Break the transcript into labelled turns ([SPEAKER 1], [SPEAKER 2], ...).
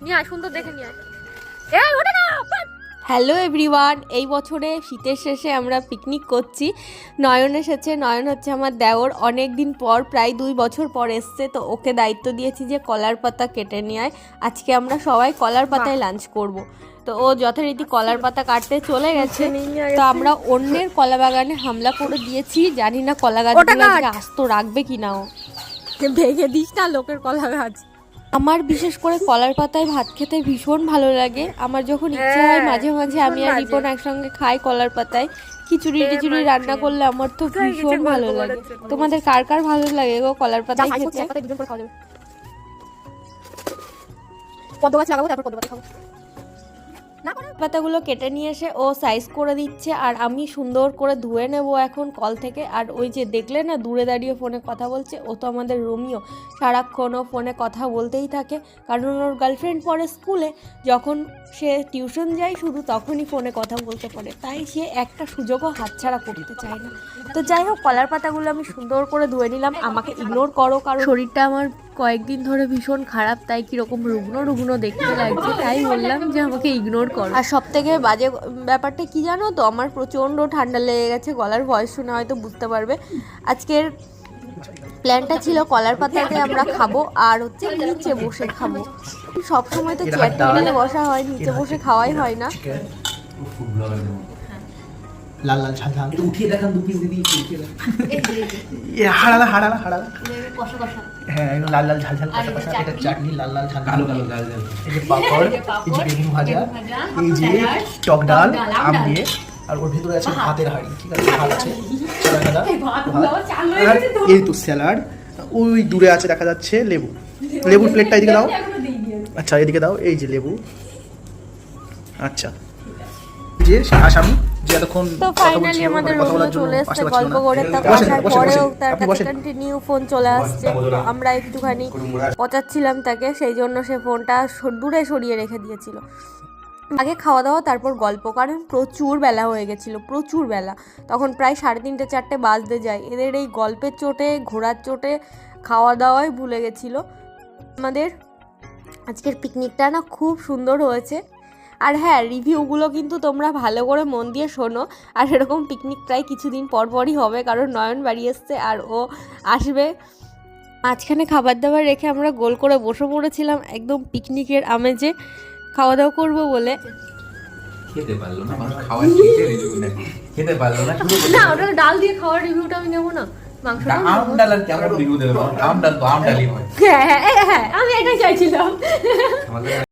[SPEAKER 1] নিয়ে আয়, সুন্দর দেখে নিয়ে আয়। এই ওটা না।
[SPEAKER 2] হ্যালো এভরিওয়ান, এই বছরে শীতের শেষে আমরা পিকনিক করছি। নয়ন এসেছে, নয়ন হচ্ছে আমার দেওর। অনেক দিন পর, প্রায় 2 বছর পর এসছে, তো ওকে দায়িত্ব দিয়েছি যে কলার পাতা কেটে নিয়ে আয়। আজকে আমরা সবাই কলার পাতায় লাঞ্চ করব। তো ও যথারীতি কলার পাতা কাটতে চলে গেছে। তো আমরা অন্যের কলা বাগানে হামলা করে দিয়েছি, জানি না কলা গাছগুলো আজকে আস্ত রাখবে কিনা। ও
[SPEAKER 1] ভেঙে দিস না লোকের কলা গাছ।
[SPEAKER 2] আমার বিশেষ করে কলার পাতায় ভাত খেতে ভীষণ ভালো লাগে। আমার যখন ইচ্ছে হয় মাঝে মাঝে আমি আর রিপন একসঙ্গে খাই কলার পাতায়। খিচুড়ি টিচুড়ি রান্না করলে আমার তো ভীষণ ভালো লাগে। তোমাদের কার কার ভালো লাগে গো কলার পাতায় খেতে?
[SPEAKER 1] পদ্ম গাছ লাগাবো, তারপর পদ্ম পাতা খাবো।
[SPEAKER 2] পাতাগুলো কেটে নিয়ে এসে ও সাইজ করে দিচ্ছে, আর আমি সুন্দর করে ধুয়ে নেব এখন কল থেকে। আর ওই যে দেখলে না দূরে দাঁড়িয়ে ফোনে কথা বলছে, ও তো আমাদের রোমিও। সারাক্ষণ ও ফোনে কথা বলতেই থাকে, কারণ ওর গার্লফ্রেন্ড পড়ে স্কুলে। যখন সে টিউশন যায় শুধু তখনই ফোনে কথা বলতে পারে, তাই সে একটা সুযোগও হাতছাড়া করতে চায় না। তো যাই হোক, কলার পাতাগুলো আমি সুন্দর করে ধুয়ে নিলাম। আমাকে ইগনোর করো, কারণ শরীরটা আমার কয়েকদিন ধরে ভীষণ খারাপ, তাই কিরকম রুগ্ন রুগ্ন দেখতে লাগছে, তাই বললাম যে আমাকে ইগনোর করো। আর সব থেকে বাজে ব্যাপারটা কি জানো তো, আমার প্রচণ্ড ঠান্ডা লেগে গেছে। গলার ভয়েস শুনে হয়তো বুঝতে পারবে। আজকের প্ল্যানটা ছিল কলার পাতাতে আমরা খাবো, আর হচ্ছে নিচে বসে খাবো। সবসময় তো চেয়ার টেবিলে বসা হয়, নিচে বসে খাওয়াই হয় না।
[SPEAKER 3] লাল লাল ঝাল ঝাল উঠিয়ে দেখান, 2 পিস দিদি উঠিয়ে দেখান। হাড়ালা হাড়ালা হাড়ালা, হ্যাঁ একদম লাল লাল ঝাল ঝাল কষা কষা। এটা চাটনি, লাল লাল ঝাল কালো কালো লাল ঝাল। এই যে পাপড়, এই যে বেগুন ভাজা, এই যে টক ডাল আম দিয়ে, আর ওর ভিতরে আছে ভাতের হাঁড়ি। ঠিক আছে, ভাত আছে, আর এই তো স্যালাড। ওই দূরে আছে দেখা যাচ্ছে লেবু। লেবুর প্লেটটা এদিকে দাও। আচ্ছা এদিকে দাও, এই যে লেবু। আচ্ছা, যে আসামি এতক্ষণ
[SPEAKER 2] তো ফাইনালি আমাদের রুমে চলে এসেছে গল্প করে। তারপরেও তার কাছে কন্টিনিউ ফোন চলে আসছে। আমরা একটুখানি পচাচ্ছিলাম তাকে, সেই জন্য সে ফোনটা দূরে সরিয়ে রেখে দিয়েছিল। আগে খাওয়া দাওয়া, তারপর গল্প, কারণ প্রচুর বেলা হয়ে গেছিলো, প্রচুর বেলা। তখন প্রায় 3:30 4টে বাজতে যায়। এদের এই গল্পের চোটে, ঘোরার চোটে খাওয়া দাওয়াই ভুলে গেছিলো। আমাদের আজকের পিকনিকটা না খুব সুন্দর হয়েছে। আর হ্যাঁ, রিভিউগুলো কিন্তু তোমরা ভালো করে মন দিয়ে শোনো। আর এরকম পিকনিক প্রায় কিছুদিন পরই হবে, কারণ নয়ন বাড়ি এসছে আর ও আসবে। মাঝখানে খাবার দাবার রেখে আমরা গোল করে বসে পড়েছিলাম একদম পিকনিকের আমেজে খাওয়া দাওয়া করবো বলে।
[SPEAKER 4] খেতে পারলো না, খাওয়ার রিভিউ না, খেতে পারলো না।
[SPEAKER 1] না, ওটা ডাল দিয়ে খাওয়ার রিভিউটা আমি নেবো না। মাংসটা
[SPEAKER 4] আম ডাল আর কেমন রিভিউ দেবে? আম ডাল তো আম ডালই হয়।
[SPEAKER 1] হ্যাঁ, আমি এটাই চাইছিলাম।